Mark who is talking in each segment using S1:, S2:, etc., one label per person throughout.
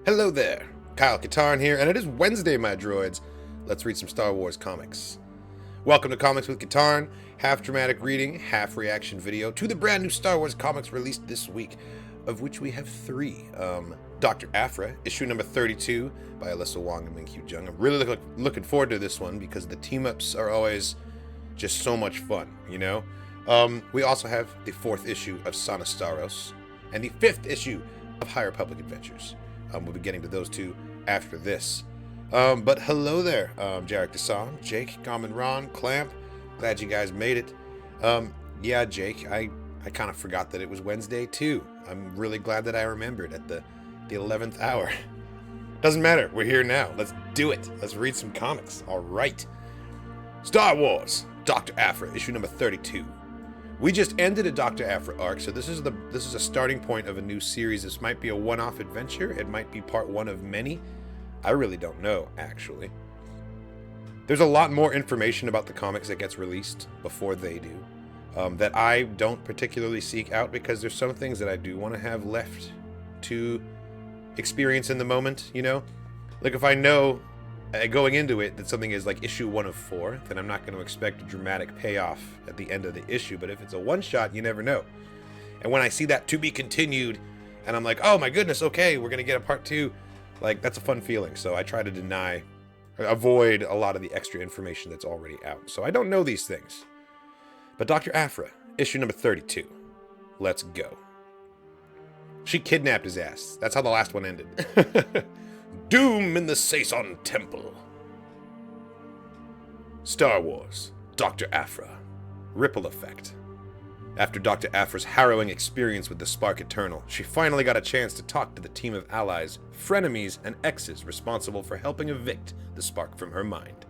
S1: Hello there, Kyle Katarn here, and it is Wednesday, my droids. Let's read some Star Wars comics. Welcome to Comics with Katarn, half dramatic reading, half reaction video to the brand new Star Wars comics released this week, of which we have three. Dr. Aphra, issue number 32 by Alyssa Wong and Ming-Hu Jung. I'm really looking forward to this one because the team-ups are always just so much fun, you know? We also have the fourth issue of Sana Starros and the fifth issue of High Republic Adventures. We'll be getting to those two after this. But hello there, Jarek Desam, Jake, Garmin Ron, Clamp. Glad you guys made it. Yeah, Jake, I kind of forgot that it was Wednesday too. I'm really glad that I remembered at the 11th hour. Doesn't matter, we're here now. Let's do it. Let's read some comics. All right. Star Wars, Dr. Aphra, issue number 32. We just ended a Dr. Aphra arc, so this is a starting point of a new series. This might be a one-off adventure. It might be part one of many. I really don't know, actually. There's a lot more information about the comics that gets released before they do, that I don't particularly seek out because there's some things that I do want to have left to experience in the moment, you know? Like if I know going into it that something is like issue 1 of 4, then I'm not going to expect a dramatic payoff at the end of the issue. But if it's a one-shot, you never know. And when I see that to be continued, and I'm like, oh my goodness, okay, we're going to get a part 2, like that's a fun feeling. So I try to avoid a lot of the extra information that's already out. So I don't know these things. But Dr. Aphra, issue number 32. Let's go. She kidnapped his ass. That's how the last one ended. Doom in the Saison Temple. Star Wars, Dr. Aphra. Ripple effect. After Dr. Aphra's harrowing experience with the Spark Eternal, she finally got a chance to talk to the team of allies, frenemies, and exes responsible for helping evict the spark from her mind.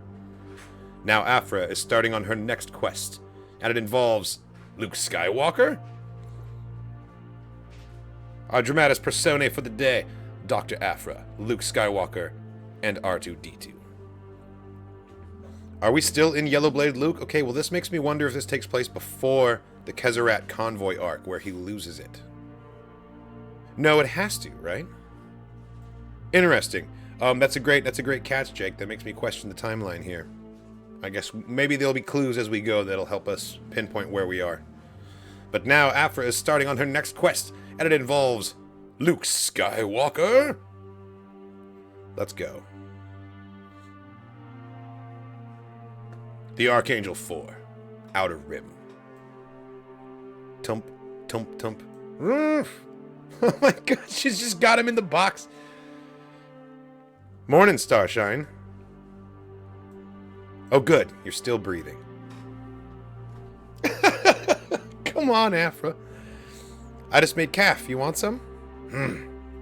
S1: Now Aphra is starting on her next quest, and it involves Luke Skywalker? Our dramatis personae for the day, Dr. Aphra, Luke Skywalker, and R2-D2. Are we still in Yellowblade Luke? Okay, well this makes me wonder if this takes place before the Kezerat convoy arc where he loses it. No, it has to, right? Interesting. That's a great catch, Jake. That makes me question the timeline here. I guess maybe there'll be clues as we go that'll help us pinpoint where we are. But now Aphra is starting on her next quest, and it involves Luke Skywalker? Let's go. The Archangel 4. Outer Rim. Tump, tump, tump. Oh my god, she's just got him in the box. Morning, Starshine. Oh good, you're still breathing. Come on, Aphra. I just made calf. You want some?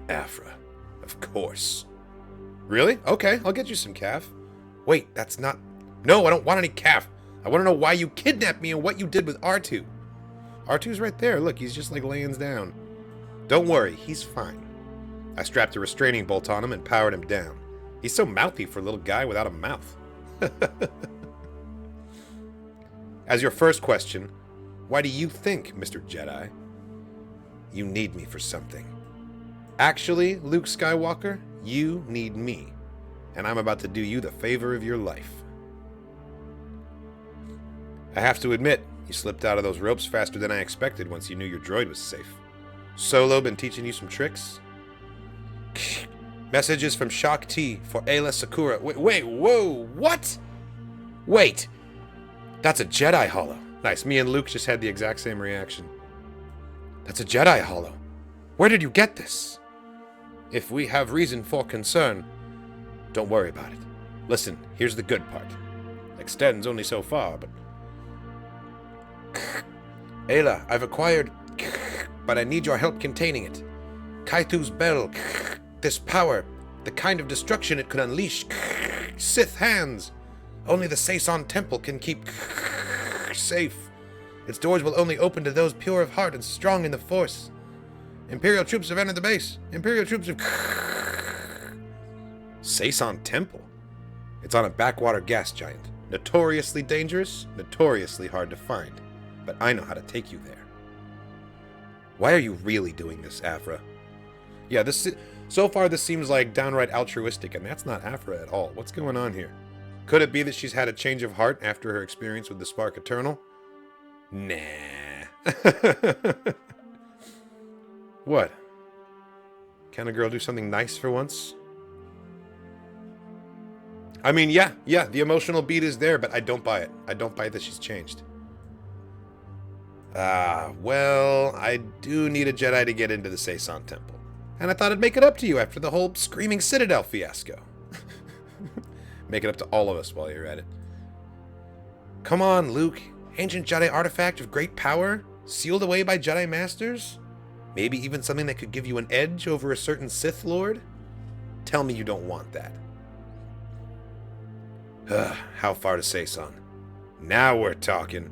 S1: Aphra. Of course. Really? Okay, I'll get you some calf. Wait, that's not... No, I don't want any calf. I want to know why you kidnapped me and what you did with R2. R2's right there. Look, he's just like laying down. Don't worry, he's fine. I strapped a restraining bolt on him and powered him down. He's so mouthy for a little guy without a mouth. As your first question, why do you think, Mr. Jedi, you need me for something? Actually, Luke Skywalker, you need me, and I'm about to do you the favor of your life. I have to admit, you slipped out of those ropes faster than I expected once you knew your droid was safe. Solo been teaching you some tricks? Messages from Shak T for Ayla Sakura. Wait, whoa, what? Wait, that's a Jedi holo. Nice, me and Luke just had the exact same reaction. That's a Jedi holo. Where did you get this? If we have reason for concern, don't worry about it. Listen, here's the good part. Extends only so far, but... Ayla, I've acquired... but I need your help containing it. Kaitu's bell... this power, the kind of destruction it could unleash... Sith hands. Only the Saison Temple can keep... safe. Its doors will only open to those pure of heart and strong in the Force. Imperial troops have entered the base. Imperial troops have... Saison Temple? It's on a backwater gas giant. Notoriously dangerous, notoriously hard to find. But I know how to take you there. Why are you really doing this, Aphra? Yeah, So far, this seems like downright altruistic, and that's not Aphra at all. What's going on here? Could it be that she's had a change of heart after her experience with the Spark Eternal? Nah. What? Can a girl do something nice for once? I mean, yeah, the emotional beat is there, but I don't buy it. I don't buy that she's changed. Well, I do need a Jedi to get into the Saison Temple. And I thought I'd make it up to you after the whole Screaming Citadel fiasco. Make it up to all of us while you're at it. Come on, Luke. Ancient Jedi artifact of great power? Sealed away by Jedi Masters? Maybe even something that could give you an edge over a certain Sith Lord? Tell me you don't want that. How far to Saison? Now we're talking.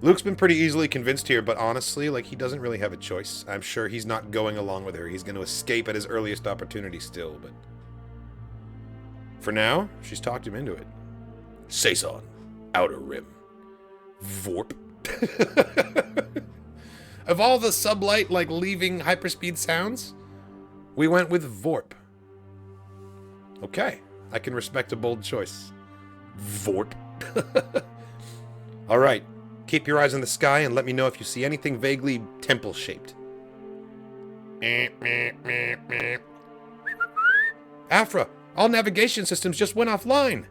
S1: Luke's been pretty easily convinced here, but honestly, like, he doesn't really have a choice. I'm sure he's not going along with her. He's going to escape at his earliest opportunity still, but... For now, she's talked him into it. Saison. Outer Rim. Vorp. Of all the sublight, like, leaving hyperspeed sounds, we went with Vorp. Okay. I can respect a bold choice. Vorp. Alright. Keep your eyes on the sky and let me know if you see anything vaguely temple-shaped. Aphra, all navigation systems just went offline.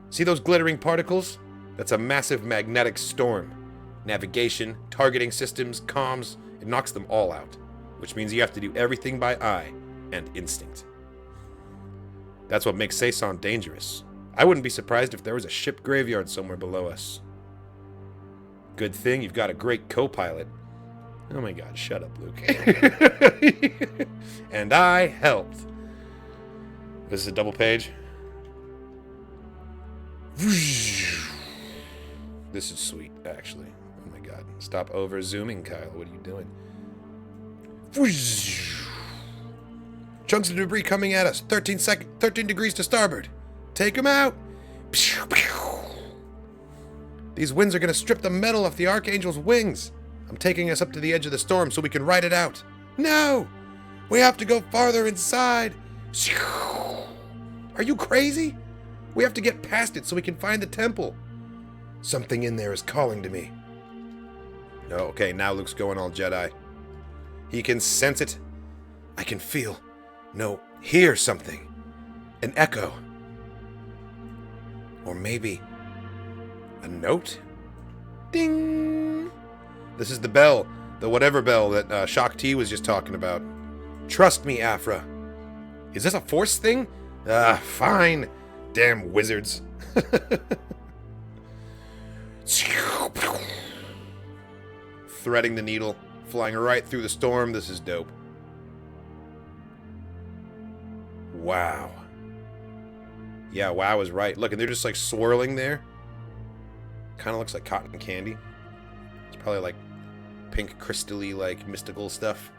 S1: See those glittering particles? That's a massive magnetic storm. Navigation, targeting systems, comms, it knocks them all out. Which means you have to do everything by eye and instinct. That's what makes Saison dangerous. I wouldn't be surprised if there was a ship graveyard somewhere below us. Good thing you've got a great co-pilot. Oh my god, shut up, Luke. And I helped. This is a double page. This is sweet, actually. Oh my god. Stop over-zooming, Kyle. What are you doing? Chunks of debris coming at us. 13 degrees to starboard. Take them out. These winds are going to strip the metal off the Archangel's wings. I'm taking us up to the edge of the storm so we can ride it out. No! We have to go farther inside. Are you crazy? We have to get past it so we can find the temple. Something in there is calling to me. No, okay, now Luke's going all Jedi. He can sense it. I can feel. No, hear something. An echo. Or maybe... a note? Ding! This is the bell. The whatever bell that Shock T was just talking about. Trust me, Aphra. Is this a Force thing? Fine. Damn wizards. Threading the needle. Flying right through the storm. This is dope. Wow. Yeah, wow is right. Look, and they're just like swirling there. Kind of looks like cotton candy. It's probably like pink, crystally, like mystical stuff.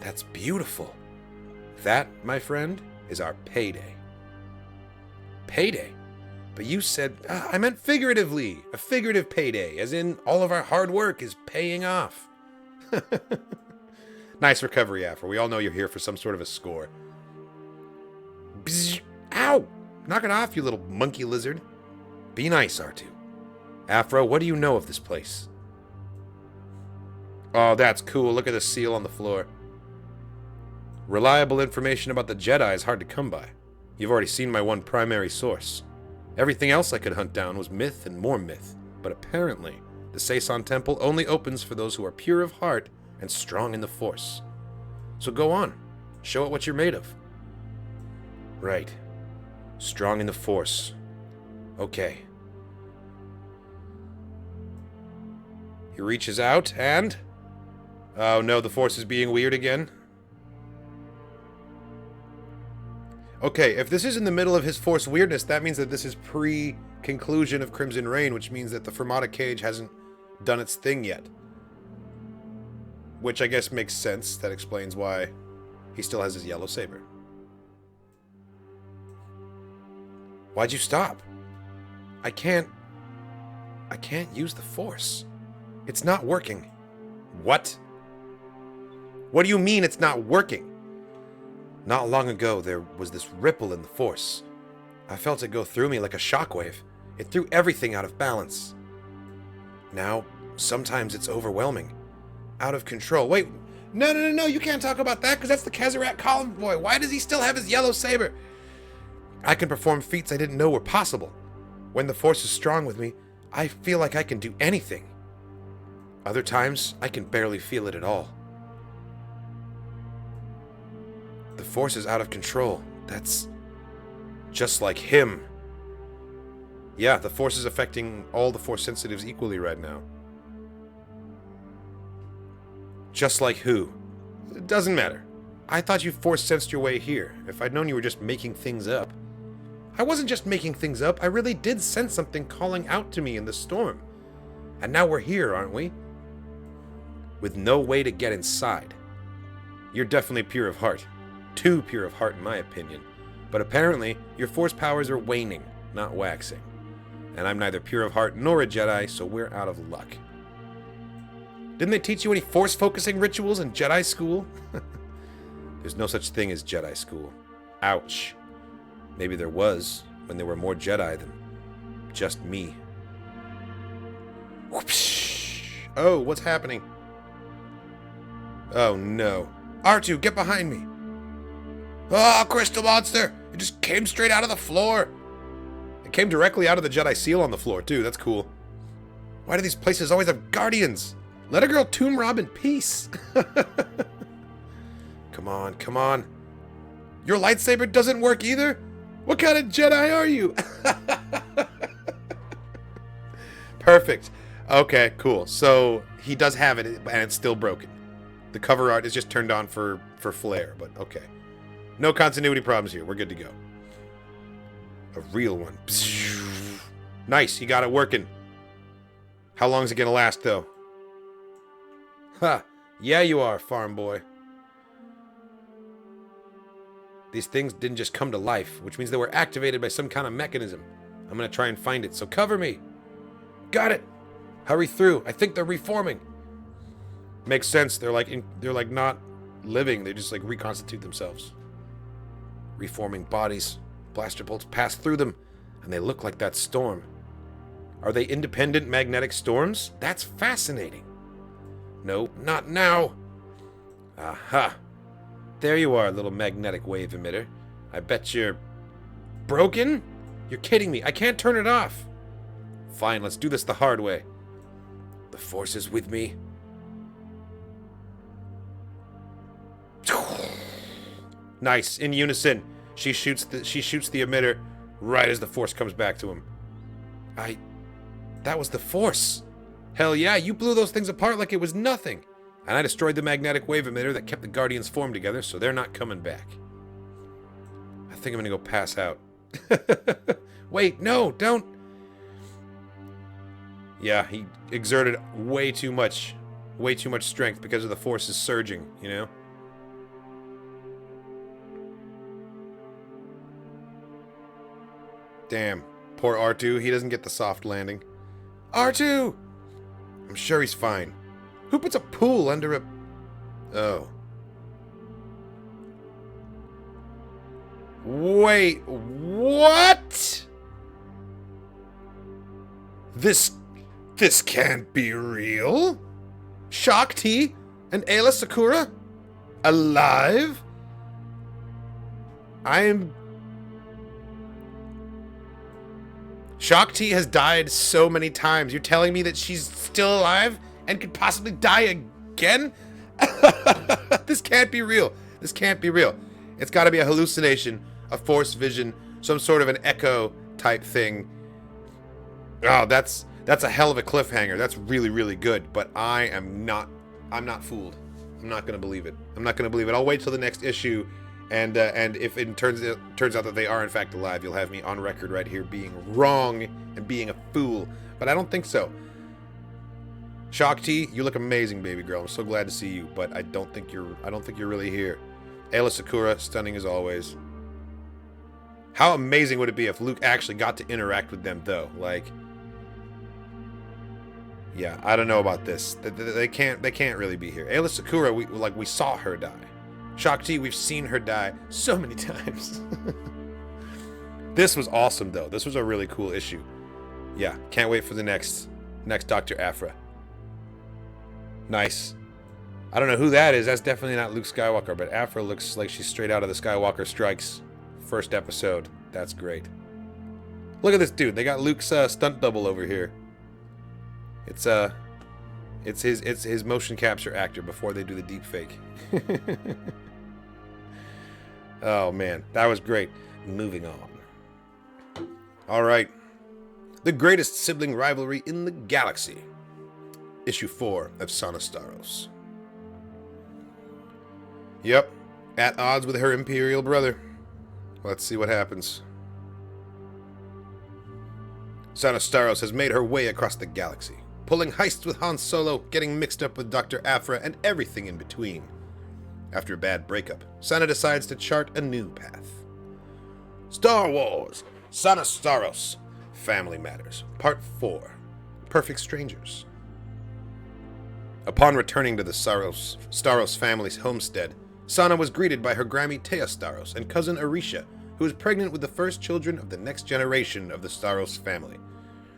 S1: That's beautiful. That, my friend, is our payday. Payday? But you said... I meant figuratively. A figurative payday, as in all of our hard work is paying off. Nice recovery, Aphra. We all know you're here for some sort of a score. Bzz, ow! Knock it off, you little monkey lizard. Be nice, R2. Aphra, what do you know of this place? Oh, that's cool. Look at the seal on the floor. Reliable information about the Jedi is hard to come by. You've already seen my one primary source. Everything else I could hunt down was myth and more myth. But apparently, the Saison Temple only opens for those who are pure of heart and strong in the Force. So go on. Show it what you're made of. Right. Strong in the Force. Okay. He reaches out and... oh no, the Force is being weird again. Okay, if this is in the middle of his Force weirdness, that means that this is pre-conclusion of Crimson Reign, which means that the Fermata Cage hasn't done its thing yet. Which I guess makes sense. That explains why he still has his yellow saber. Why'd you stop? I can't use the Force. It's not working. What? What do you mean it's not working? Not long ago, there was this ripple in the Force. I felt it go through me like a shockwave. It threw everything out of balance. Now, sometimes it's overwhelming. Out of control. Wait, no, you can't talk about that because that's the Kazarak Convoy. Why does he still have his yellow saber? I can perform feats I didn't know were possible. When the Force is strong with me, I feel like I can do anything. Other times, I can barely feel it at all. The Force is out of control. That's just like him. Yeah, the Force is affecting all the Force sensitives equally right now. Just like who? It doesn't matter. I thought you Force sensed your way here. If I'd known you were just making things up. I wasn't just making things up. I really did sense something calling out to me in the storm. And now we're here, aren't we? With no way to get inside. You're definitely pure of heart. Too pure of heart in my opinion. But apparently, your Force powers are waning, not waxing. And I'm neither pure of heart nor a Jedi, so we're out of luck. Didn't they teach you any Force-focusing rituals in Jedi school? There's no such thing as Jedi school. Ouch. Maybe there was, when there were more Jedi than just me. Whoopsh. Oh, what's happening? Oh no. R2, get behind me. Ah, crystal monster! It just came straight out of the floor. It came directly out of the Jedi seal on the floor, too. That's cool. Why do these places always have guardians? Let a girl tomb rob in peace. Come on, come on. Your lightsaber doesn't work either? What kind of Jedi are you? Perfect. Okay, cool. So he does have it, and it's still broken. The cover art is just turned on for flair, but okay. No continuity problems here. We're good to go. A real one. Nice, you got it working. How long is it gonna last, though? Ha! Yeah, you are, farm boy. These things didn't just come to life, which means they were activated by some kind of mechanism. I'm gonna try and find it, so cover me. Got it! Hurry through. I think they're reforming. Makes sense. They're like not living. They just like reconstitute themselves. Reforming bodies. Blaster bolts pass through them, and they look like that storm. Are they independent magnetic storms? That's fascinating. No, not now. Aha. There you are, little magnetic wave emitter. I bet you're broken? You're kidding me. I can't turn it off. Fine, let's do this the hard way. The Force is with me. Nice, in unison. She shoots the emitter right as the Force comes back to him. That was the Force. Hell yeah, you blew those things apart like it was nothing. And I destroyed the magnetic wave emitter that kept the Guardians formed together, so they're not coming back. I think I'm gonna go pass out. Wait, no, don't. Yeah, he exerted way too much strength because of the Force's surging, you know? Damn, poor R2, he doesn't get the soft landing. R2! I'm sure he's fine. Who puts a pool under a... Oh. Wait, what? This can't be real? Shakti and Aayla Secura? Alive? Shakti has died so many times. You're telling me that she's still alive and could possibly die again? This can't be real. This can't be real. It's got to be a hallucination, a Force vision, some sort of an echo type thing. Oh, that's a hell of a cliffhanger. That's really, really good. But I'm not fooled. I'm not gonna believe it. I'm not gonna believe it. I'll wait till the next issue. And if it turns out that they are in fact alive, you'll have me on record right here being wrong and being a fool. But I don't think so. Shakti, you look amazing, baby girl. I'm so glad to see you, but I don't think you're really here. Aayla Secura, stunning as always. How amazing would it be if Luke actually got to interact with them, though? Like, Yeah, I don't know about this. They can't really be here. Ayla Sakura, we saw her die. Shakti, we've seen her die so many times. This was awesome though. This was a really cool issue. Yeah, can't wait for the next Dr. Aphra. Nice. I don't know who that is. That's definitely not Luke Skywalker, but Aphra looks like she's straight out of the Skywalker Strikes first episode. That's great. Look at this dude. They got Luke's stunt double over here. It's his motion capture actor before they do the deep fake. Oh man, that was great. Moving on. All right. The greatest sibling rivalry in the galaxy. Issue 4 of Sana Starros. Yep, at odds with her Imperial brother. Let's see what happens. Sana Starros has made her way across the galaxy, pulling heists with Han Solo, getting mixed up with Dr. Aphra, and everything in between. After a bad breakup, Sana decides to chart a new path. Star Wars, Sana Starros, Family Matters, Part 4, Perfect Strangers. Upon returning to the Starros family's homestead, Sana was greeted by her Grammy Tea Starros and cousin Arisha, who is pregnant with the first children of the next generation of the Starros family.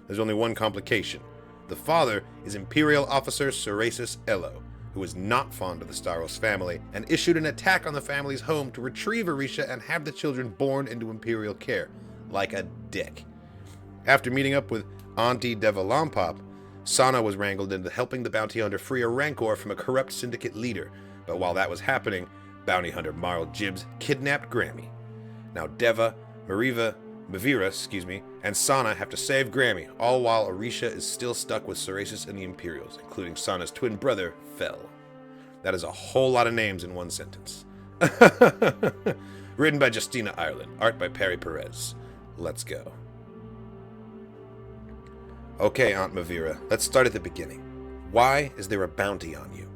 S1: There's only one complication. The father is Imperial Officer Surasis Elo, who is not fond of the Starros family and issued an attack on the family's home to retrieve Arisha and have the children born into Imperial care, like a dick. After meeting up with Auntie Devalampop, Sana was wrangled into helping the bounty hunter free a rancor from a corrupt syndicate leader, but while that was happening, bounty hunter Marl Jibbs kidnapped Grammy. Now Deva, Mavira, and Sana have to save Grammy, all while Arisha is still stuck with Surasis and the Imperials, including Sana's twin brother, Fel. That is a whole lot of names in one sentence. Written by Justina Ireland, art by Perry Perez. Let's go. Okay, Aunt Mavira, let's start at the beginning. Why is there a bounty on you?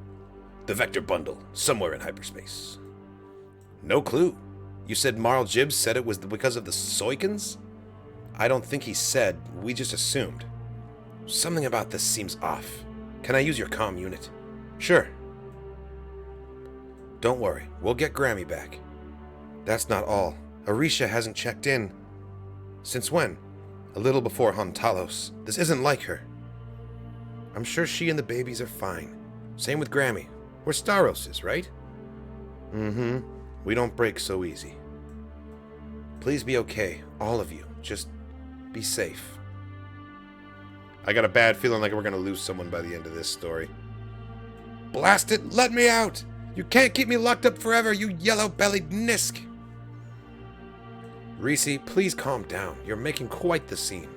S1: The Vector Bundle, somewhere in hyperspace. No clue. You said Marl Jibbs said it was because of the Soikins? I don't think he said, we just assumed. Something about this seems off. Can I use your comm unit? Sure. Don't worry, we'll get Grammy back. That's not all. Arisha hasn't checked in. Since when? A little before Han Talos. This isn't like her. I'm sure she and the babies are fine. Same with Grammy. We're Starroses, right? Mm-hmm. We don't break so easy. Please be okay, all of you. Just be safe. I got a bad feeling like we're gonna lose someone by the end of this story. Blast it! Let me out! You can't keep me locked up forever, you yellow-bellied nisk! Reese, please calm down. You're making quite the scene.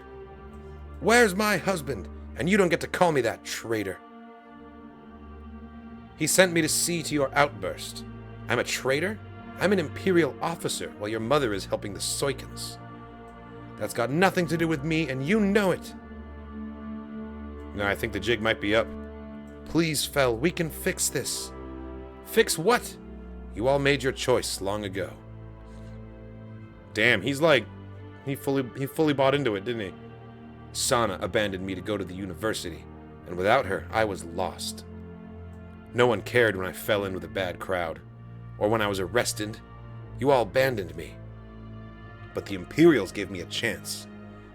S1: Where's my husband? And you don't get to call me that, traitor. He sent me to see to your outburst. I'm a traitor? I'm an Imperial officer, while your mother is helping the Soikins. That's got nothing to do with me, and you know it. No, I think the jig might be up. Please, Fel, we can fix this. Fix what? You all made your choice long ago. Damn, he's like, he fully bought into it, didn't he? Sana abandoned me to go to the university, and without her, I was lost. No one cared when I fell in with a bad crowd, or when I was arrested. You all abandoned me. But the Imperials gave me a chance.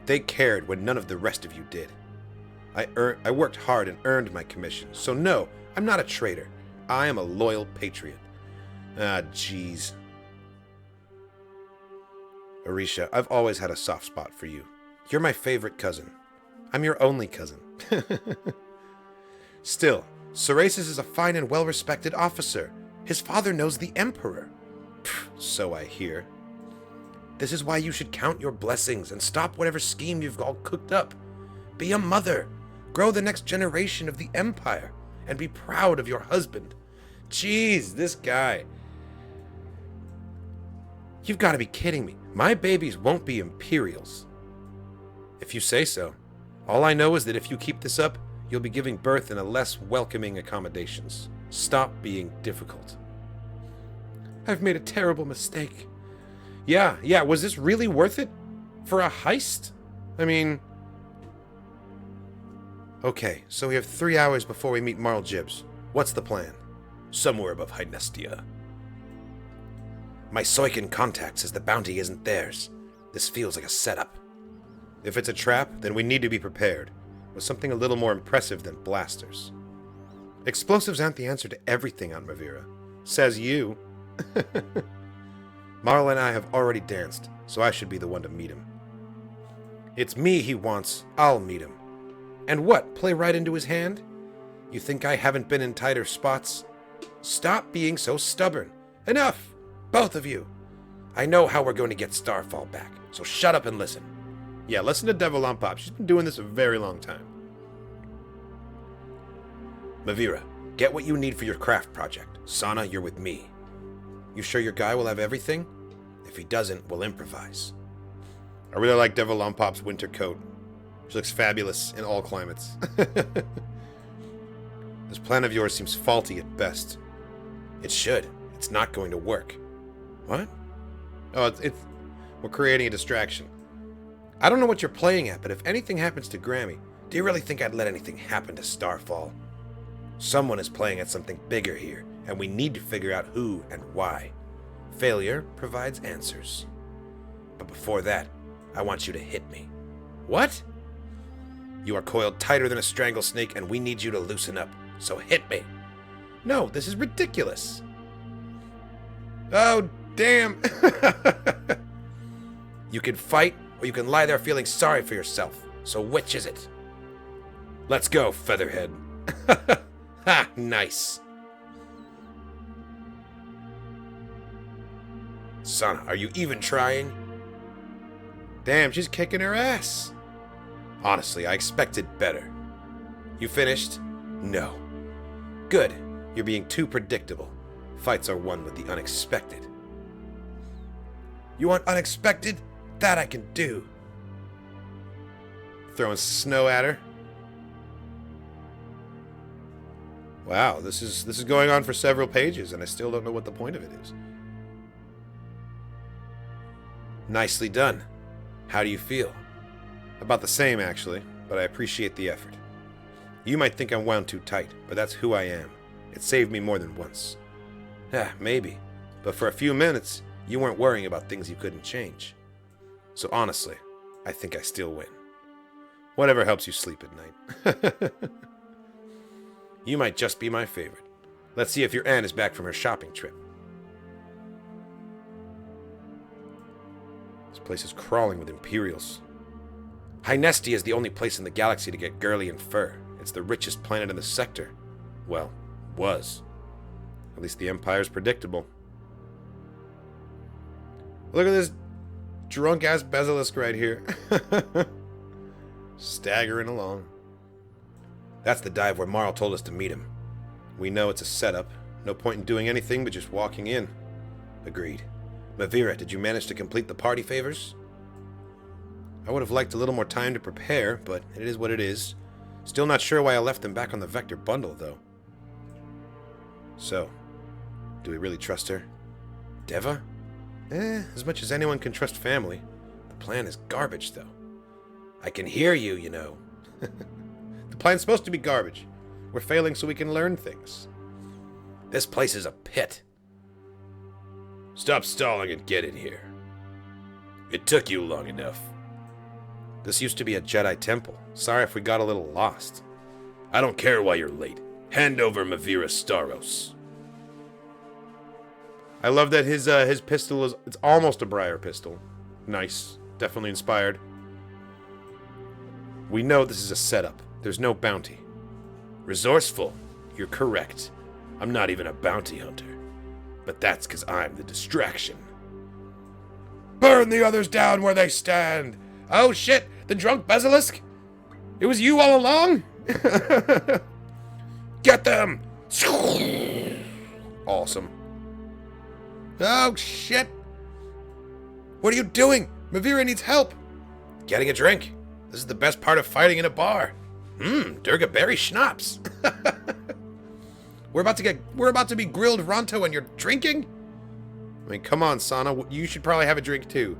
S1: They cared when none of the rest of you did. I worked hard and earned my commission, so no, I'm not a traitor. I am a loyal patriot. Ah, jeez. Arisha, I've always had a soft spot for you. You're my favorite cousin. I'm your only cousin. Still, Surasis is a fine and well-respected officer. His father knows the Emperor. Pfft, so I hear. This is why you should count your blessings and stop whatever scheme you've all cooked up. Be a mother. Grow the next generation of the Empire. And be proud of your husband. Jeez, this guy. You've got to be kidding me. My babies won't be Imperials. If you say so. All I know is that if you keep this up, you'll be giving birth in a less welcoming accommodations. Stop being difficult. I've made a terrible mistake. Yeah, was this really worth it? For a heist? I mean... Okay, so we have 3 hours before we meet Marl Gibbs. What's the plan?
S2: Somewhere above Hynestia.
S1: My Soikin contact says the bounty isn't theirs. This feels like a setup. If it's a trap, then we need to be prepared, with something a little more impressive than blasters. Explosives aren't the answer to everything on Mavira. Says you. Marl and I have already danced, so I should be the one to meet him. It's me he wants. I'll meet him. And what, play right into his hand? You think I haven't been in tighter spots? Stop being so stubborn. Enough! Both of you. I know how we're going to get Starfall back, so shut up and listen. Yeah, listen to Devil on Pop. She's been doing this a very long time. Mavira, get what you need for your craft project. Sana, you're with me. You sure your guy will have everything? If he doesn't, we'll improvise. I really like Devil on Pop's winter coat. She looks fabulous in all climates. This plan of yours seems faulty at best. It should. It's not going to work. What? Oh, we're creating a distraction. I don't know what you're playing at, but if anything happens to Grammy, do you really think I'd let anything happen to Starfall? Someone is playing at something bigger here, and we need to figure out who and why. Failure provides answers. But before that, I want you to hit me. What? You are coiled tighter than a strangle snake, and we need you to loosen up. So hit me. No, this is ridiculous. Oh, damn. You can fight, or you can lie there feeling sorry for yourself. So which is it? Let's go, Featherhead. Ha, nice. Sana, are you even trying? Damn, she's kicking her ass. Honestly, I expected better. You finished? No. Good. You're being too predictable. Fights are won with the unexpected. You want unexpected? That I can do. Throwing snow at her. Wow, this is going on for several pages, and I still don't know what the point of it is. Nicely done. How do you feel? About the same, actually, but I appreciate the effort. You might think I'm wound too tight, but that's who I am. It saved me more than once. Maybe. But for a few minutes, you weren't worrying about things you couldn't change. So honestly, I think I still win. Whatever helps you sleep at night. You might just be my favorite. Let's see if your aunt is back from her shopping trip. This place is crawling with Imperials. Hynestia is the only place in the galaxy to get girly and fur. It's the richest planet in the sector. Well, was. At least the Empire's predictable. Look at this drunk-ass basilisk right here. Staggering along. That's the dive where Marl told us to meet him. We know it's a setup. No point in doing anything but just walking in. Agreed. Mavira, did you manage to complete the party favors? I would have liked a little more time to prepare, but it is what it is. Still not sure why I left them back on the Vector bundle, though. So, do we really trust her? Deva? As much as anyone can trust family. The plan is garbage, though. I can hear you, you know. The plan's supposed to be garbage. We're failing so we can learn things. This place is a pit. Stop stalling and get in here. It took you long enough. This used to be a Jedi temple. Sorry if we got a little lost. I don't care why you're late. Hand over Mavira Starros. I love that his pistol is, it's almost a Briar pistol. Nice. Definitely inspired. We know this is a setup. There's no bounty. Resourceful. You're correct. I'm not even a bounty hunter. But that's because I'm the distraction. Burn the others down where they stand. Oh shit, the drunk basilisk? It was you all along? Get them! Awesome. Oh shit! What are you doing? Mavira needs help. Getting a drink. This is the best part of fighting in a bar. Durga Berry schnapps. We're about to be grilled Ronto and you're drinking? I mean, come on, Sana. You should probably have a drink too.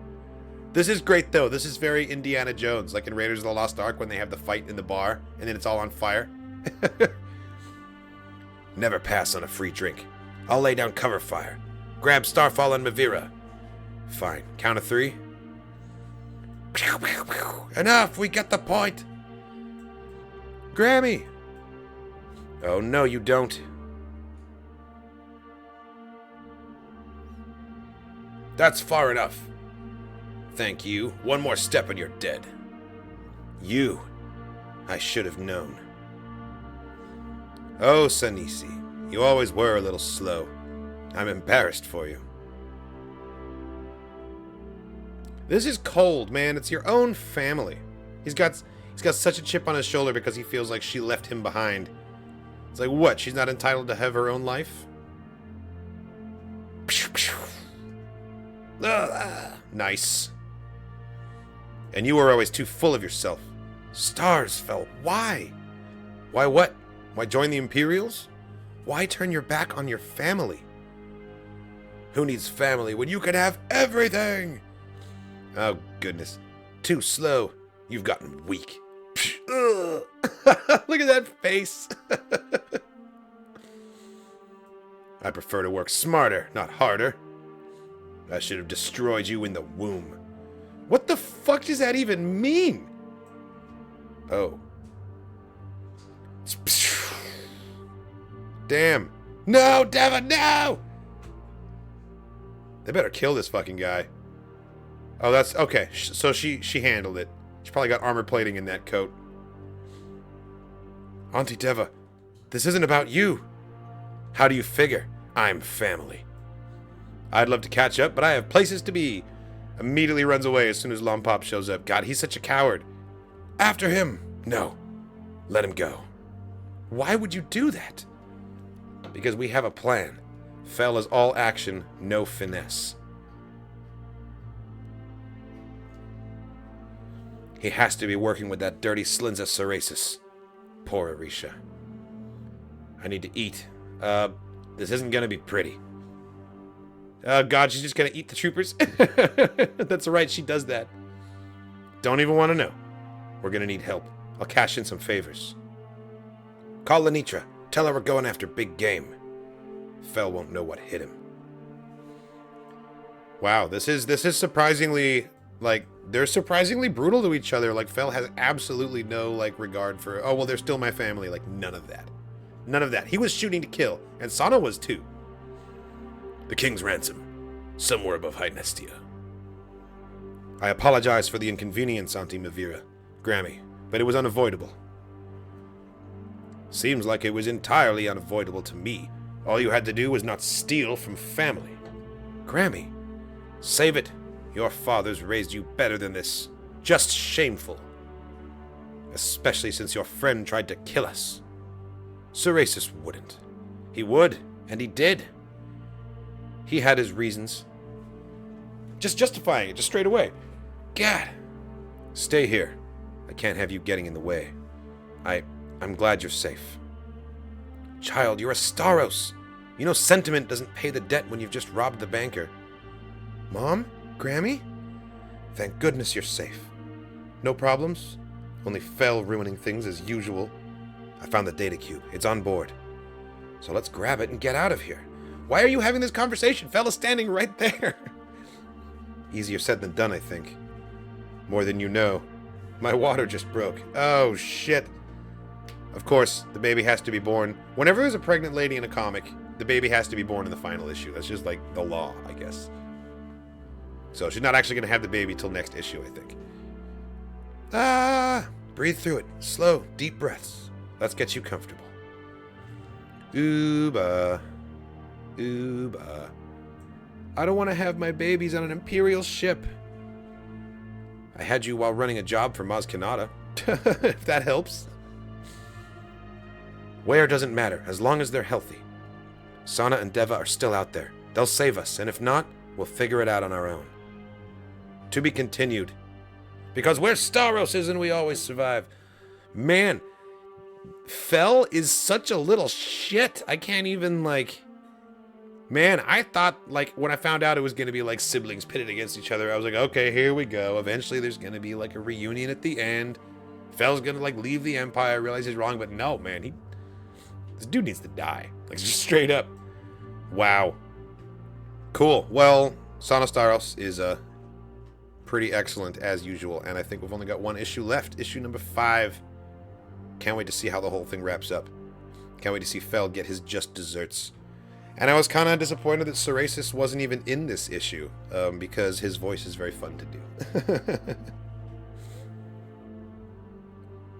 S1: This is great, though. This is very Indiana Jones, like in Raiders of the Lost Ark when they have the fight in the bar, and then it's all on fire.
S2: Never pass on a free drink. I'll lay down cover fire. Grab Starfall and Mavira.
S1: Fine. Count of 3. Enough! We get the point! Grammy!
S2: Oh, no, you don't. That's far enough. Thank you. One more step and you're dead. You. I should have known.
S1: Oh, Sanisi, you always were a little slow. I'm embarrassed for you. This is cold, man. It's your own family. He's got such a chip on his shoulder because he feels like she left him behind. It's like, what? She's not entitled to have her own life? Nice. And you were always too full of yourself. Stars fell. Why? Why what? Why join the Imperials? Why turn your back on your family? Who needs family when you can have everything? Oh, goodness. Too slow. You've gotten weak. Look at that face. I prefer to work smarter, not harder. I should have destroyed you in the womb. What the fuck does that even mean? Oh. Damn. No, Devin, no! They better kill this fucking guy. Oh, that's... Okay, so she handled it. She probably got armor plating in that coat. Auntie Deva, this isn't about you. How do you figure? I'm family. I'd love to catch up, but I have places to be. Immediately runs away as soon as Lompop shows up. God, he's such a coward. After him. No. Let him go. Why would you do that? Because we have a plan. Fel is all action, no finesse. He has to be working with that dirty Slinza Cerasis. Poor Arisha. I need to eat. This isn't gonna be pretty. Oh God, she's just gonna eat the troopers? That's right, she does that. Don't even want to know. We're gonna need help. I'll cash in some favors. Call Lenitra. Tell her we're going after big game. Fel won't know what hit him. Wow, this is surprisingly, like, they're surprisingly brutal to each other. Like, Fel has absolutely no, like, regard for, oh, well, they're still my family. Like, none of that. None of that. He was shooting to kill, and Sana was too.
S2: The king's ransom. Somewhere above Hynestia.
S1: I apologize for the inconvenience, Auntie Mavira. Grammy, but it was unavoidable. Seems like it was entirely unavoidable to me. All you had to do was not steal from family. Grammy, save it. Your fathers raised you better than this. Just shameful. Especially since your friend tried to kill us. Cerasis wouldn't. He would, and he did. He had his reasons. Just justifying it, just straight away. Gad. Stay here. I can't have you getting in the way. I'm glad you're safe. Child, you're a Starros. You know sentiment doesn't pay the debt when you've just robbed the banker. Mom? Grammy? Thank goodness you're safe. No problems? Only Fel ruining things as usual. I found the data cube. It's on board. So let's grab it and get out of here. Why are you having this conversation? Fel is standing right there. Easier said than done, I think. More than you know. My water just broke. Oh, shit. Of course, the baby has to be born. Whenever there's a pregnant lady in a comic, the baby has to be born in the final issue. That's just like the law, I guess. So she's not actually going to have the baby till next issue, I think. Breathe through it. Slow, deep breaths. Let's get you comfortable. Ooba. Ooba. I don't want to have my babies on an Imperial ship. I had you while running a job for Maz Kanata. If that helps. Where doesn't matter, as long as they're healthy. Sana and Deva are still out there. They'll save us, and if not, we'll figure it out on our own. To be continued. Because we're Starros and we always survive. Man, Fel is such a little shit. I can't even, like... Man, I thought, like, when I found out it was going to be, like, siblings pitted against each other, I was like, okay, here we go. Eventually there's going to be, like, a reunion at the end. Fel's going to, like, leave the Empire, realize he's wrong, but no, man, this dude needs to die. Like, just straight up. Wow. Cool. Well, Son of Starros is, pretty excellent as usual, and I think we've only got one issue left. Issue number 5. Can't wait to see how the whole thing wraps up. Can't wait to see Fel get his just desserts. And I was kind of disappointed that Starros wasn't even in this issue, because his voice is very fun to do.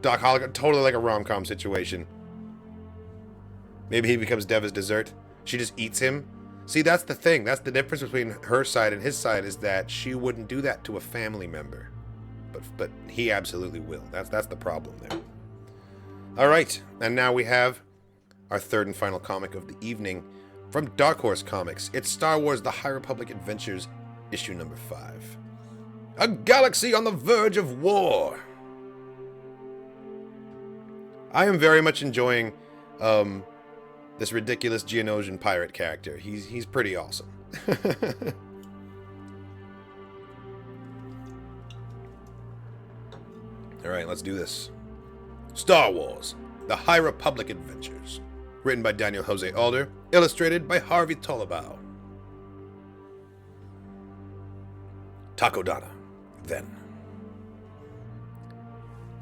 S1: Doc Holliger, totally like a rom-com situation. Maybe he becomes Deva's dessert. She just eats him. See, that's the thing. That's the difference between her side and his side, is that she wouldn't do that to a family member. But he absolutely will. That's the problem there. All right, and now we have our third and final comic of the evening from Dark Horse Comics. It's Star Wars The High Republic Adventures, issue number 5. A galaxy on the verge of war. I am very much enjoying this ridiculous Geonosian pirate character. He's pretty awesome. All right, let's do this. Star Wars, The High Republic Adventures. Written by Daniel Jose Alder, illustrated by Harvey Tolibao. Takodana, then.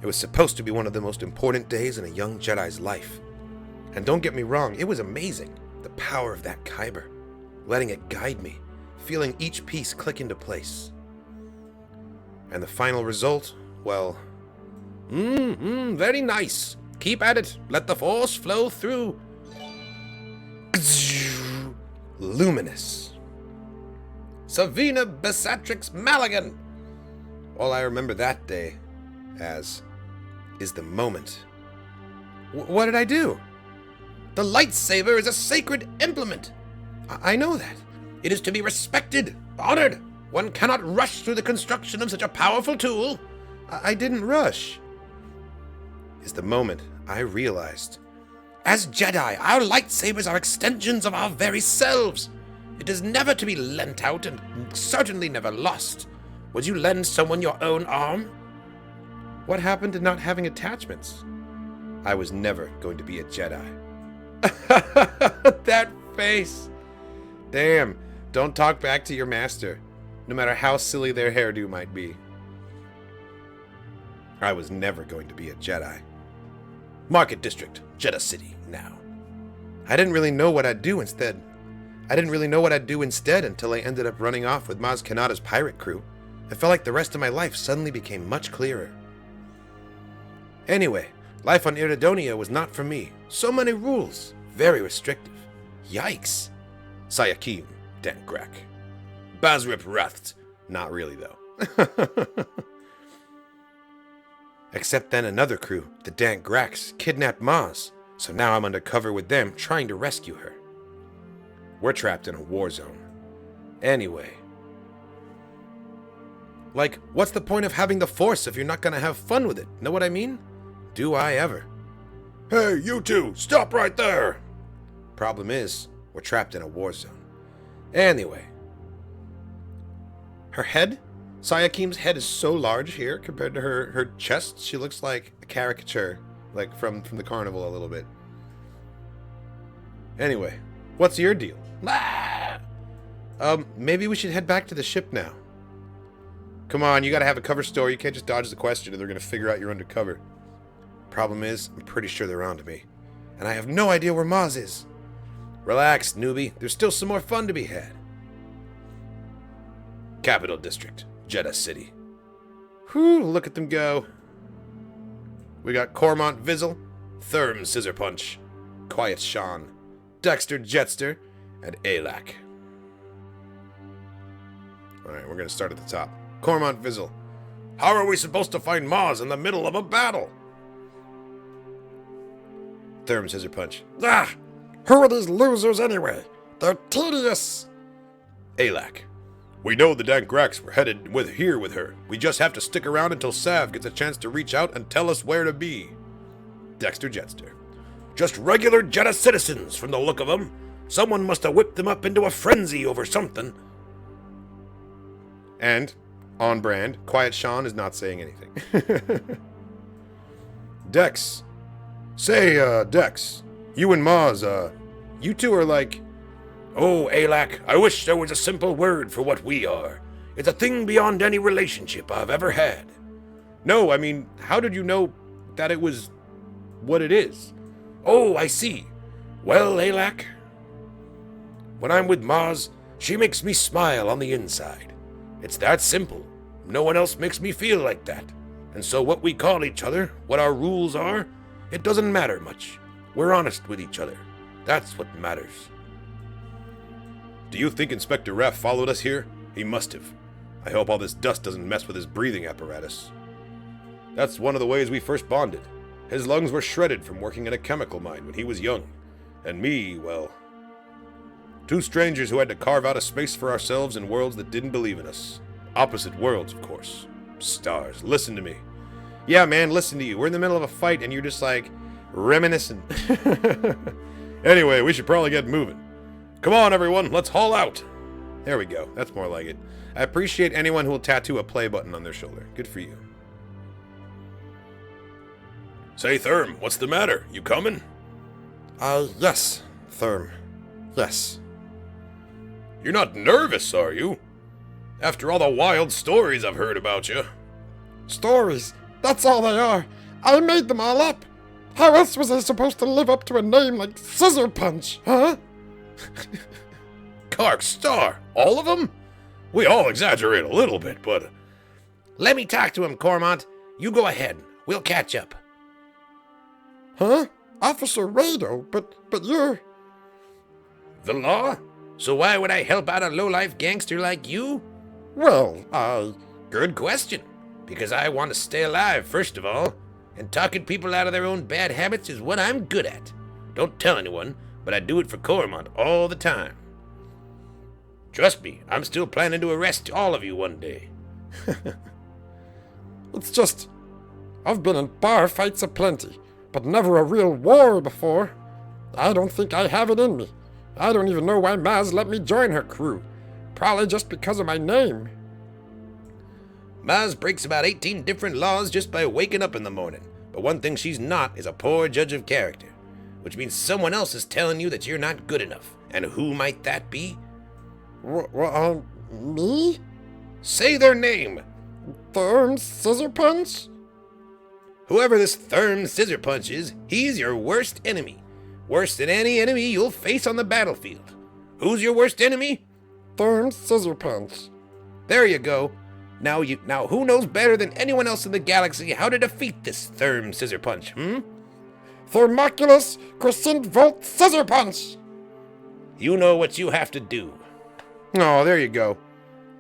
S1: It was supposed to be one of the most important days in a young Jedi's life. And don't get me wrong, it was amazing. The power of that kyber. Letting it guide me. Feeling each piece click into place. And the final result, well... very nice. Keep at it. Let the force flow through. Luminous. Savina Besatrix Maligan. All I remember that day as is the moment. What did I do? The lightsaber is a sacred implement. I know that. It is to be respected, honored. One cannot rush through the construction of such a powerful tool. I didn't rush. Is the moment I realized. As Jedi, our lightsabers are extensions of our very selves. It is never to be lent out and certainly never lost. Would you lend someone your own arm? What happened to not having attachments? I was never going to be a Jedi. That face. Damn, don't talk back to your master, no matter how silly their hairdo might be. I was never going to be a Jedi. Market District, Jeddah City, now. I didn't really know what I'd do instead. Until I ended up running off with Maz Kanata's pirate crew. It felt like the rest of my life suddenly became much clearer. Anyway, life on Iridonia was not for me. So many rules. Very restrictive. Yikes. Sayakim, Dan Grak. Bazrip Rath. Not really, though. Except then another crew, the Dan Graks, kidnapped Maz. So now I'm undercover with them, trying to rescue her. We're trapped in a war zone. Anyway. Like, what's the point of having the Force if you're not gonna have fun with it? Know what I mean? Do I ever? Hey, you two, stop right there! Problem is, we're trapped in a war zone. Anyway. Her head? Sayakim's head is so large here compared to her chest. She looks like a caricature, like from the carnival a little bit. Anyway, what's your deal? Ah! Maybe we should head back to the ship now. Come on, you gotta have a cover story. You can't just dodge the question or they're gonna figure out you're undercover. Problem is, I'm pretty sure they're onto me. And I have no idea where Maz is. Relax, newbie. There's still some more fun to be had. Capital District, Jeddah City. Whew, look at them go. We got Cormont Vizzle, Therm Scissor Punch, Quiet Sean, Dexter Jetster, and Alak. Alright, we're gonna start at the top. Cormont Vizzle. How are we supposed to find Maz in the middle of a battle? Therm Scissor Punch. Ah! Who are these losers anyway? They're tedious! Alak. We know the Dan Graks were headed here with her. We just have to stick around until Sav gets a chance to reach out and tell us where to be. Dexter Jetster. Just regular Jeddah citizens from the look of them.
S2: Someone must have whipped them up into a frenzy over something.
S1: And, on brand, Quiet Sean is not saying anything. Dex. Say, Dex, you and Maz, you two are like...
S2: Oh, Alak, I wish there was a simple word for what we are. It's a thing beyond any relationship I've ever had.
S1: No, I mean, how did you know that it was what it is?
S2: Oh, I see. Well, Alak, when I'm with Maz, she makes me smile on the inside. It's that simple. No one else makes me feel like that. And so what we call each other, what our rules are, it doesn't matter much. We're honest with each other. That's what matters.
S1: Do you think Inspector Raff followed us here? He must have. I hope all this dust doesn't mess with his breathing apparatus. That's one of the ways we first bonded. His lungs were shredded from working in a chemical mine when he was young. And me, well... two strangers who had to carve out a space for ourselves in worlds that didn't believe in us. Opposite worlds, of course. Stars, listen to me. Yeah, man, listen to you. We're in the middle of a fight and you're just like, reminiscent. Anyway, we should probably get moving. Come on, everyone, let's haul out. There we go. That's more like it. I appreciate anyone who will tattoo a play button on their shoulder. Good for you.
S2: Say, Therm, what's the matter? You coming?
S1: Yes, Therm. Yes.
S2: You're not nervous, are you? After all the wild stories I've heard about you.
S3: Stories? That's all they are. I made them all up. How else was I supposed to live up to a name like Scissor Punch, huh?
S2: Kark Star, all of them? We all exaggerate a little bit, but...
S4: Let me talk to him, Cormont. You go ahead. We'll catch up.
S3: Huh? Officer Rado, but you're...
S4: The law? So why would I help out a low-life gangster like you?
S3: Well,
S4: Good question. Because I want to stay alive, first of all. And talking people out of their own bad habits is what I'm good at. Don't tell anyone, but I do it for Cormont all the time. Trust me, I'm still planning to arrest all of you one day.
S3: It's just... I've been in bar fights aplenty, but never a real war before. I don't think I have it in me. I don't even know why Maz let me join her crew. Probably just because of my name.
S4: Maz breaks about 18 different laws just by waking up in the morning. But one thing she's not is a poor judge of character. Which means someone else is telling you that you're not good enough. And who might that be?
S3: Me?
S4: Say their name!
S3: Therm Scissor Punch?
S4: Whoever this Therm Scissor Punch is, he's your worst enemy. Worse than any enemy you'll face on the battlefield. Who's your worst enemy?
S3: Therm Scissor Punch.
S4: There you go. Now who knows better than anyone else in the galaxy how to defeat this Therm Scissor Punch,
S3: Thermoculus Crescent Volt Scissor Punch!
S4: You know what you have to do.
S1: Oh, there you go.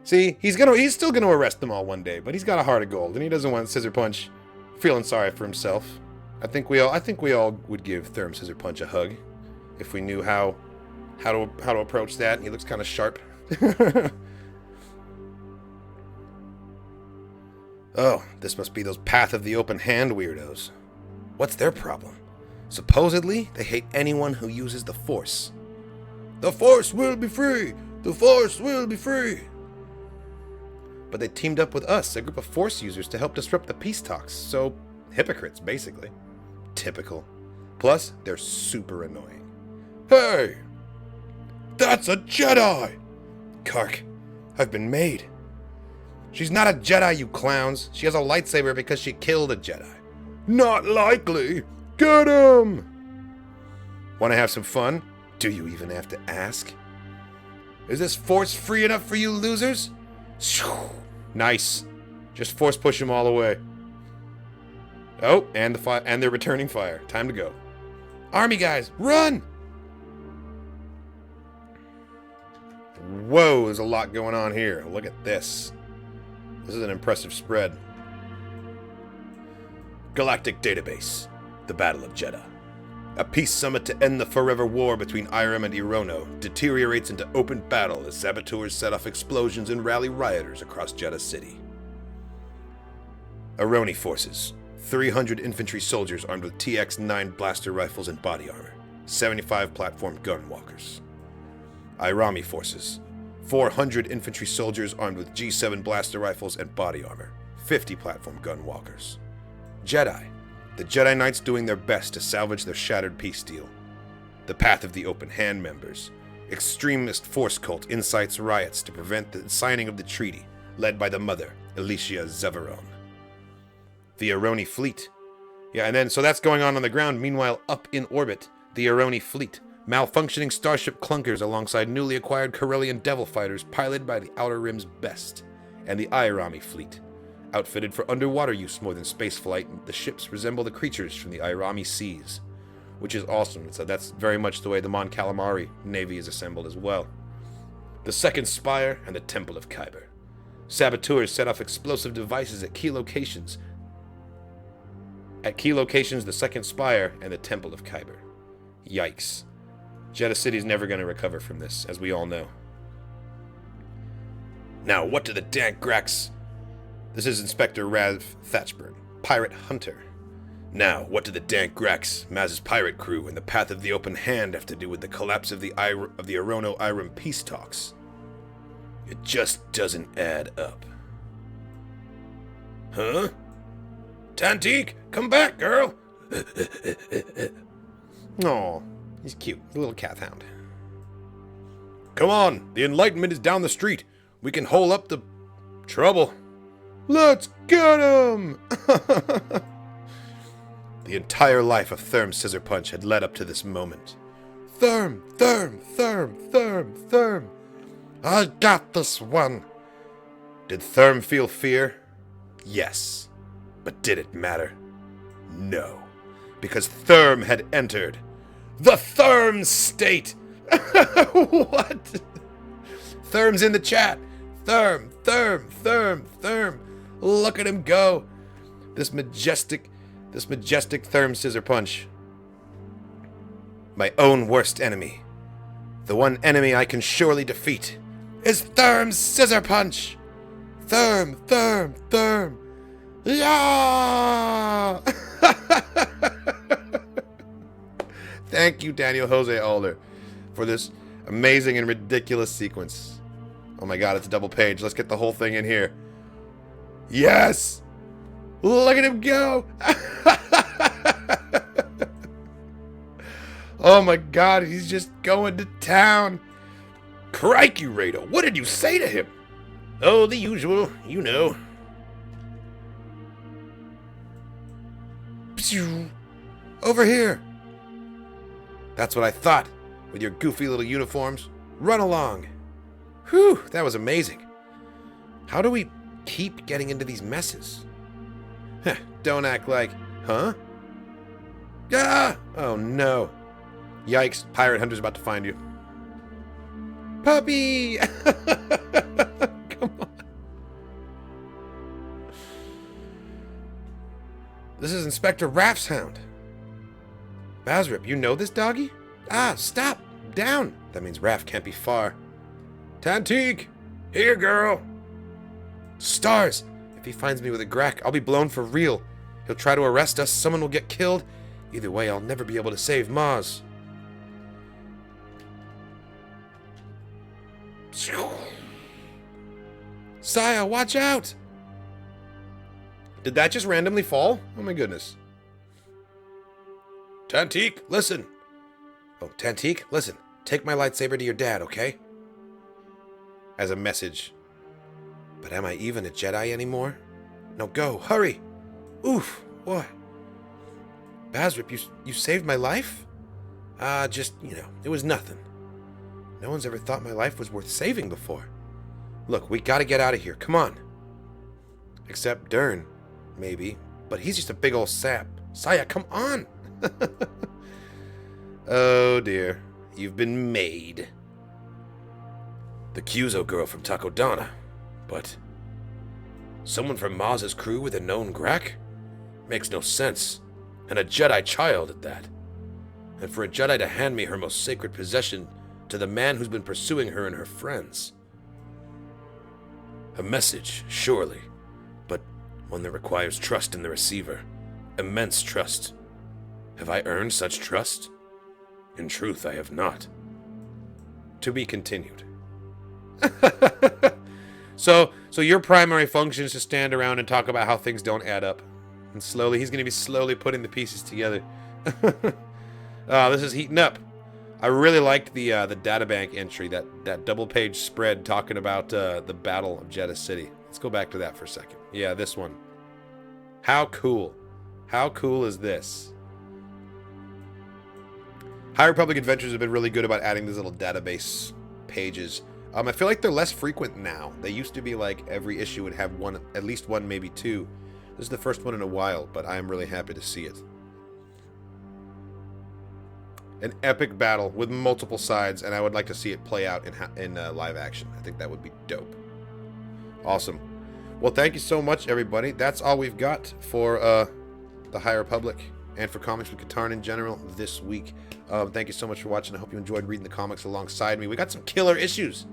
S1: See, he's still gonna arrest them all one day, but he's got a heart of gold, and he doesn't want Scissor Punch feeling sorry for himself. I think we all would give Therm Scissor Punch a hug if we knew how to approach that. He looks kind of sharp. Oh, this must be those Path of the Open Hand weirdos. What's their problem? Supposedly, they hate anyone who uses the Force. The Force will be free! The Force will be free! But they teamed up with us, a group of Force users, to help disrupt the peace talks, so hypocrites, basically. Typical. Plus, they're super annoying. Hey! That's a Jedi! Kark, I've been made. She's not a Jedi, you clowns. She has a lightsaber because she killed a Jedi. Not likely. Get him! Want to have some fun? Do you even have to ask? Is this Force free enough for you losers? Nice. Just Force push them all away. Oh, and they're returning fire. Time to go. Army guys, run! Whoa, there's a lot going on here. Look at this. This is an impressive spread. Galactic Database. The Battle of Jeddah. A peace summit to end the forever war between Irem and Irono deteriorates into open battle as saboteurs set off explosions and rally rioters across Jeddah City. Ironi forces. 300 infantry soldiers armed with TX-9 blaster rifles and body armor. 75 platform gun walkers. Irami forces. 400 infantry soldiers armed with G7 blaster rifles and body armor. 50 platform gun walkers. Jedi. The Jedi Knights doing their best to salvage their shattered peace deal. The Path of the Open Hand members. Extremist force cult incites riots to prevent the signing of the treaty, led by the mother, Alicia Zeveron. The Aroni fleet. Yeah, and then, so that's going on the ground. Meanwhile, up in orbit, the Aroni fleet. Malfunctioning starship clunkers alongside newly acquired Corellian devil fighters piloted by the Outer Rim's best. And the Irami fleet. Outfitted for underwater use more than spaceflight, the ships resemble the creatures from the Irami seas. Which is awesome. So that's very much the way the Mon Calamari Navy is assembled as well. The Second Spire and the Temple of Kyber. Saboteurs set off explosive devices at key locations. The Second Spire and the Temple of Kyber. Yikes. Jeddah City's never going to recover from this, as we all know. Now, what do the Dank Grax... This is Inspector Rav Thatchburn, pirate hunter. Now, what do the Dank Grax, Maz's pirate crew, and the Path of the Open Hand have to do with the collapse of the Arono-Iram peace talks? It just doesn't add up. Huh? Tantique, come back, girl! Aw, he's cute. A little cat hound. Come on, the Enlightenment is down the street. We can hole up the trouble. Let's get him! The entire life of Therm Scissorpunch had led up to this moment. Therm, Therm, Therm, Therm, Therm.
S3: I got this one.
S1: Did Therm feel fear? Yes. But did it matter? No. Because Therm had entered the Therm state. What? Therm's in the chat. Therm, Therm, Therm, Therm. Look at him go. This majestic Therm Scissorpunch. My own worst enemy. The one enemy I can surely defeat is Therm Scissorpunch. Therm, Therm, Therm. Yeah! Thank you, Daniel Jose Alder, for this amazing and ridiculous sequence. Oh my god, it's a double page. Let's get the whole thing in here. Yes! Look at him go! Oh my god, he's just going to town. Crikey, Rado, what did you say to him?
S4: Oh, the usual, you know.
S1: Pshoo. Over here. That's what I thought, with your goofy little uniforms. Run along. Whew, that was amazing. How do we keep getting into these messes? Heh, don't act like, huh? Ah! Oh no. Yikes, Pirate Hunter's about to find you. Puppy! Come on. This is Inspector Raph's hound. Mazrip, you know this doggy? Ah, stop! Down! That means Raph can't be far. Tantique! Here, girl! Stars! If he finds me with a Grak, I'll be blown for real. He'll try to arrest us, someone will get killed. Either way, I'll never be able to save Maz. Saya, watch out! Did that just randomly fall? Oh my goodness. Tantique, listen. Oh, Tantique, listen. Take my lightsaber to your dad, okay? As a message. But am I even a Jedi anymore? No, go, hurry! Oof, what? Bazrip, you saved my life? Just, it was nothing. No one's ever thought my life was worth saving before. Look, we gotta get out of here, come on. Except Dern, maybe. But he's just a big old sap. Saya, come on! Oh dear, you've been made. The Cuso girl from Takodana. But someone from Maz's crew with a known Grak? Makes no sense. And a Jedi child at that. And for a Jedi to hand me her most sacred possession to the man who's been pursuing her and her friends. A message, surely, but one that requires trust in the receiver. Immense trust. Have I earned such trust? In truth, I have not. To be continued. So your primary function is to stand around and talk about how things don't add up. And slowly, he's going to be slowly putting the pieces together. This is heating up. I really liked the databank entry, that double-page spread talking about the Battle of Jeddah City. Let's go back to that for a second. Yeah, this one. How cool. How cool is this? High Republic Adventures have been really good about adding these little database pages. I feel like they're less frequent now. They used to be like every issue would have one, at least one, maybe two. This is the first one in a while, but I am really happy to see it. An epic battle with multiple sides, and I would like to see it play out in live action. I think that would be dope. Awesome. Well, thank you so much, everybody. That's all we've got for the High Republic and for Comics with Katarn in general this week. Thank you so much for watching. I hope you enjoyed reading the comics alongside me. We got some killer issues.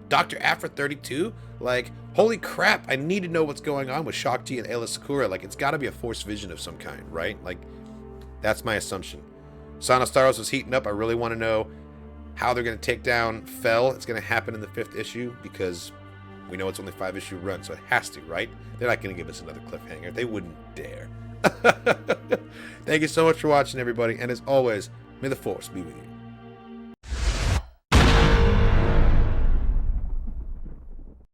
S1: Dr. Aphra 32, like, holy crap, I need to know what's going on with Shakti and Aayla Secura. Like, it's got to be a Force vision of some kind, right? Like, that's my assumption. Son of Starros is heating up. I really want to know how they're going to take down Fel. It's going to happen in the 5th issue because we know it's only 5-issue run, so it has to, right? They're not going to give us another cliffhanger. They wouldn't dare. Thank you so much for watching, everybody. And as always, may the Force be with you.